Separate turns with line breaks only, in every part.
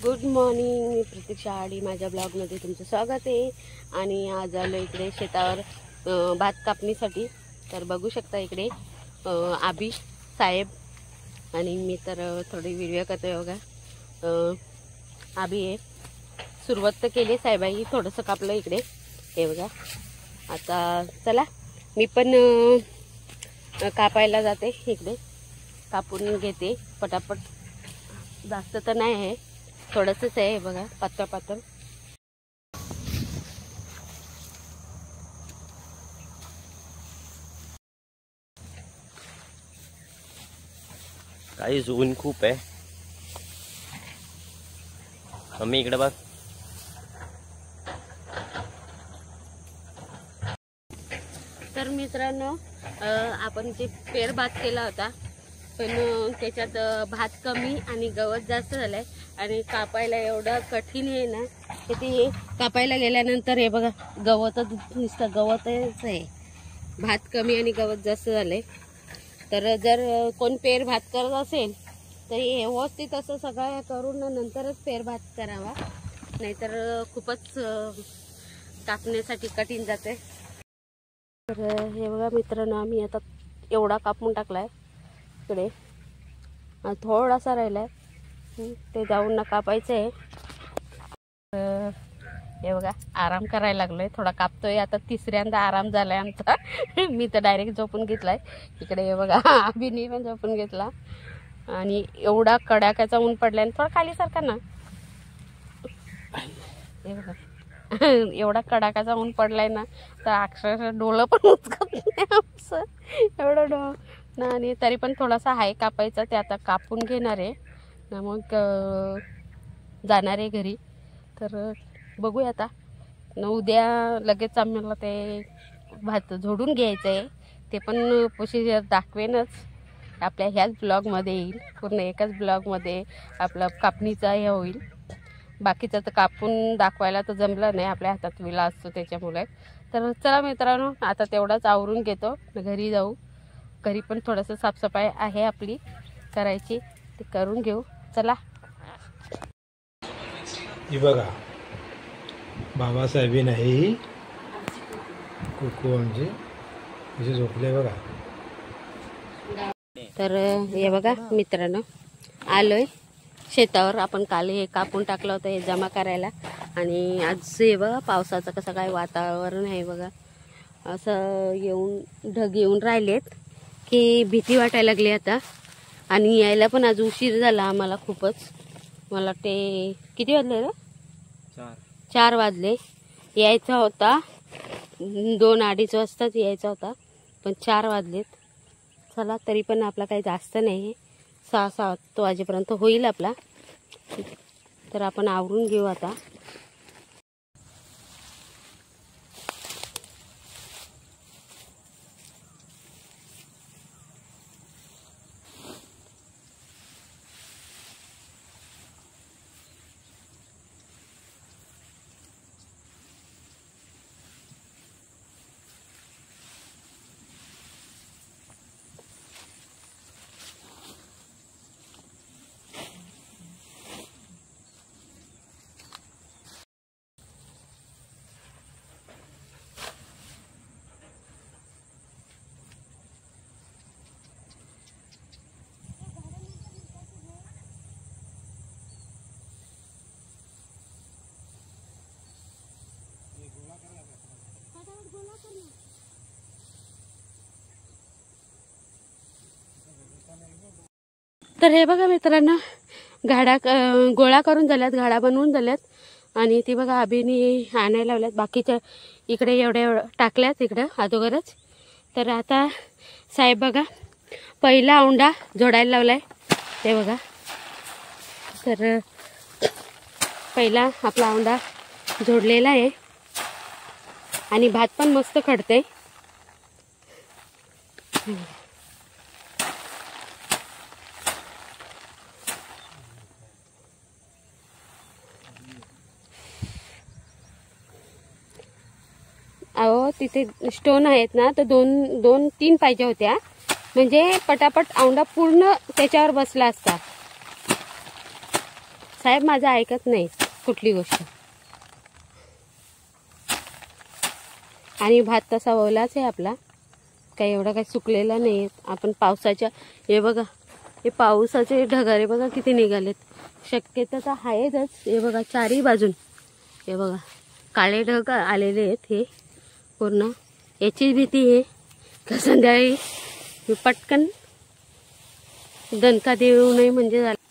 Good morning, मी प्रतीक्षा आणि माझ्या ब्लॉगमध्ये तुमचं स्वागत आहे। आणि आज आलो इकडे शेतावर भात कापणीसाठी। तर बघू शकता इकडे आबी साहेब आणि मी तर थोडी व्हिडिओ करते बघा। आबी आहे, सुरुवात तर केली साहेबाई, थोडंसं कापलं इकडे हे बघा। आता चला मी पण कापायला जाते, इकडे कापून घेते पटापट। जास्त तर नाही आहे, थोडंसंच आहे बघा, पातळ पातळ।
काही ऊन खूप आहे। मम्मी इकडे बघ।
तर मित्रांनो, आपण जे पेर भात केला होता, पण त्याच्यात भात कमी आणि गवत जास्त झालंय आणि कापायला एवढं कठीण आहे ना, की ते कापायला गेल्यानंतर हे बघा गवतच नुसतं गवतच आहे। भात कमी आणि गवत जास्त झालंय। तर जर कोण पेर भात करत असेल तर व्यवस्थित असं सगळं करून नंतरच पेर भात करावा, नाहीतर खूपच कापण्यासाठी कठीण जाते। तर हे बघा मित्रांनो, आम्ही आता एवढा कापून टाकलाय, इकडे थोडासा राहिलाय, ते जाऊन ना कापायचं आहे। हे बघा आराम करायला लागलोय, थोडा कापतोय आता, तिसऱ्यांदा आराम झालाय आमचा। मी तर डायरेक्ट झोपून घेतलाय इकडे, हे बघा अभिनी पण झोपून घेतला। आणि एवढा कडाक्याचा ऊन पडलाय, थोडा खाली सारखा ना, हे बघा एवढा कडाक्याचा ऊन पडलाय ना, तर अक्षरशः डोळं पण उचकत नाही आमचं, एवढं ना। आणि तरी पण थोडासा हाय कापायचा, ते आता कापून घेणार आहे ना, मग जाणार आहे घरी। तर बघूया आता न, उद्या लगेच आम्हाला ते भात झोडून घ्यायचं आहे, ते पण प्रोसिजर दाखवेनच आपल्या ह्याच ब्लॉगमध्ये येईल, पूर्ण एकाच ब्लॉगमध्ये आपलं कापणीचा हे होईल। बाकीचं तर कापून दाखवायला तर जमलं नाही, आपल्या हातात विला असतो त्याच्यामुळे। तर चला मित्रांनो, आता तेवढाच आवरून घेतो, घरी जाऊ। घरी पण थोडंसं साफसफाई आहे आपली करायची, ते करून घेऊ, चला।
ही बघा बाबासाहेबी नाही, कुकू आमचे असे झोपले बघा।
तर हे बघा मित्रांनो, आलोय शेतावर। आपण काल हे कापून टाकलं होतं हे जमा करायला, आणि आज हे बघा पावसाचं कसं काय वातावरण आहे बघा। असं येऊन ढग येऊन राहिलेत की भीती वाटायला लागली आता। आणि यायला पण आज उशीर झाला आम्हाला खूपच, मला वाटते किती वाजले रे, 4 वाजले। यायचा होता 2-2:30 वाजताच यायचा होता, पण 4 वाजलेत। चला तरी पण आपला काही जास्त नाही, 6-7 वाजेपर्यंत होईल आपला। तर आपण आवरून घेऊ आता। तर हे बघा मित्रांनो, गाड्या गोळा करून झाल्यात, गाड्या बनवून झाल्यात, आणि ती बघा अभिनी आणायला लावल्यात। बाकीच्या इकडे एवढ्या टाकल्यात इकडं अगोदरच। तर आता साहेब बघा पहिला औंढा जोडायला लावलाय, ते बघा। तर पहिला आपला औंढा जोडलेला आहे, आणि भात पण मस्त खडते। अहो तिथे स्टोन आहेत ना, तर 2-3 पाहिजे होत्या, म्हणजे पटापट औंढा पूर्ण त्याच्यावर बसला असता। साहेब माझं ऐकत नाही कुठली गोष्ट. आणि भात तसा ओलाच आहे आपला, काही एवढा काही सुकलेला नाही. आपण पावसाच्या, हे बघा हे पावसाचे ढगारे बघा किती निघालेत. शक्यता तर आहेतच. हे बघा चारही बाजून हे बघा काळे ढग आलेले आहेत. हे पूर्ण याची भीती आहे का संध्याकाळी मी पटकन दणका देऊ नये म्हणजे झालं.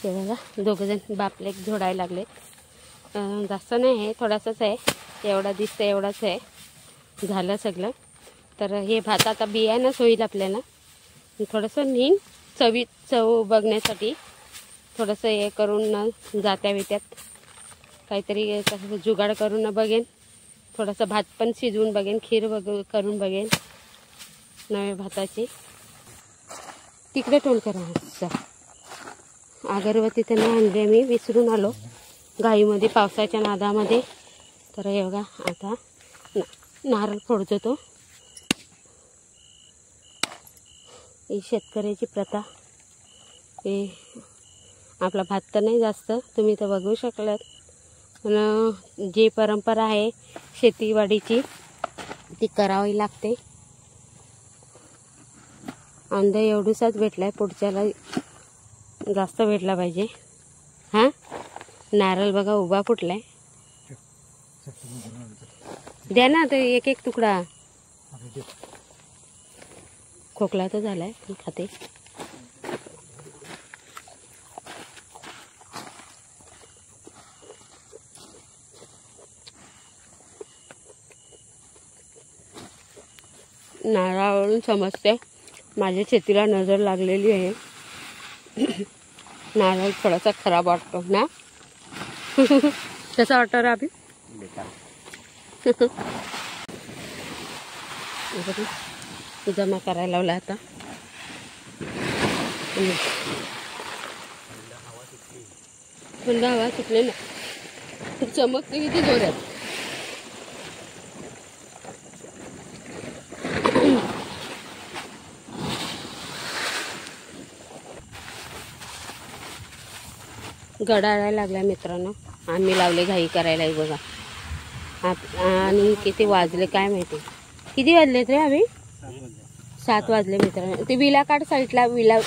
ते बघा दोघंजण बापलेक झोडायला लागलेत. जास्त नाही आहे, थोडासाच आहे. एवढा दिसतं एवढाच आहे. झालं सगळं. तर हे भात आता बियाणंच होईल आपल्याला. थोडंसं नेईन चव बघण्यासाठी थोडंसं हे करून जात्या वित्यात काहीतरी जुगाड करून बघेन. थोडंसं भात पण शिजवून बघेन, खीर करून बघेन नव्या भाताची. तिकडे टोल करा. अगरबत्ती तर नाही आणली, मी विसरून आलो घाईमध्ये पावसाच्या नादामध्ये. तर हे बघा आता नारळ फोडतो तो. ही शेतकऱ्याची प्रथा. हे आपला भात तर नाही जास्त, तुम्ही तर बघू शकलात. पण जी परंपरा आहे शेतीवाडीची ती करावी लागते. अंदा एवढूसाच भेटलाय, पुढच्याला जास्त भेटला पाहिजे. हां नारळ बघा उभा फुटलाय. द्या ना तर एक एक तुकडा. खोकला तर झालाय, खाते. नारळावरून समजते माझ्या शेतीला नजर लागलेली आहे. नारळ थोडासा खराब वाटतो ना. कसा वाटतो रे अभि? जमा करायला लावला आता. थंड हवा सुटली ना, चमकते किती जोरात. गडायला लागला मित्रांनो. आम्ही लावले घाई करायला बघा. आणि किती वाजले काय माहिती. किती वाजलेत रे आम्ही? 7 वाजले मित्रांनो. ते विला काढ साईडला. विला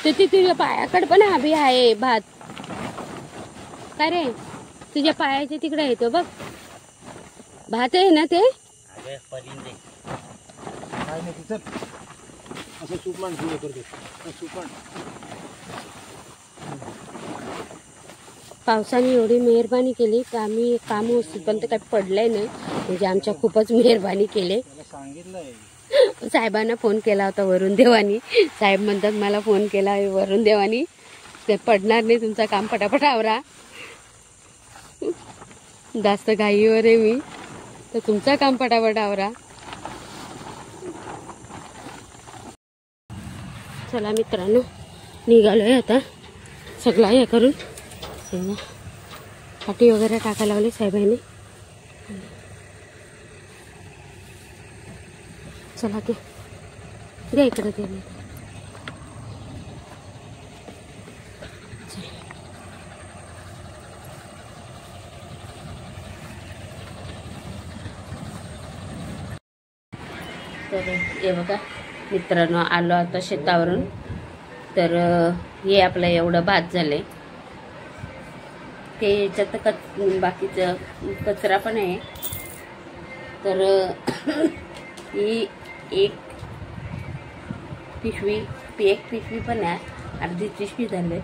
ते तुझ्या पायाकडे पण हवी आहे भात. काय रे तुझ्या पायाच्या तिकडे येतो बघ भात आहे ना ते.
काय नाही तिथं असं सुपमान सुरू करते सुपमान.
पावसाने एवढी मेहरबानी केली तर आम्ही काम होईपर्यंत काही पडलंय नाही. म्हणजे आमच्या खूपच मेहरबानी केले.
सांगितलंय
साहेबांना फोन केला होता वरुण देवानी. साहेब म्हणतात मला फोन केला वरुण देवानी ते पडणार नाही तुमचं काम पटापट आवरा. जास्त घाईवर आहे मी तर तुमचं काम पटापट आवरा. चला मित्रांनो निघालोय आता सगळं हे करून. पाटी वगैरे टाकायला लावली साहेबांनी. चला ते द्या इकडे ते. तर हे बघा मित्रांनो आलो आता शेतावरून. तर हे आपलं एवढं भात झालंय. ते याच्यात बाकीचं कचरा पण आहे. तर ही एक पिशवी पण आहे. अर्धी पिशवी झाली.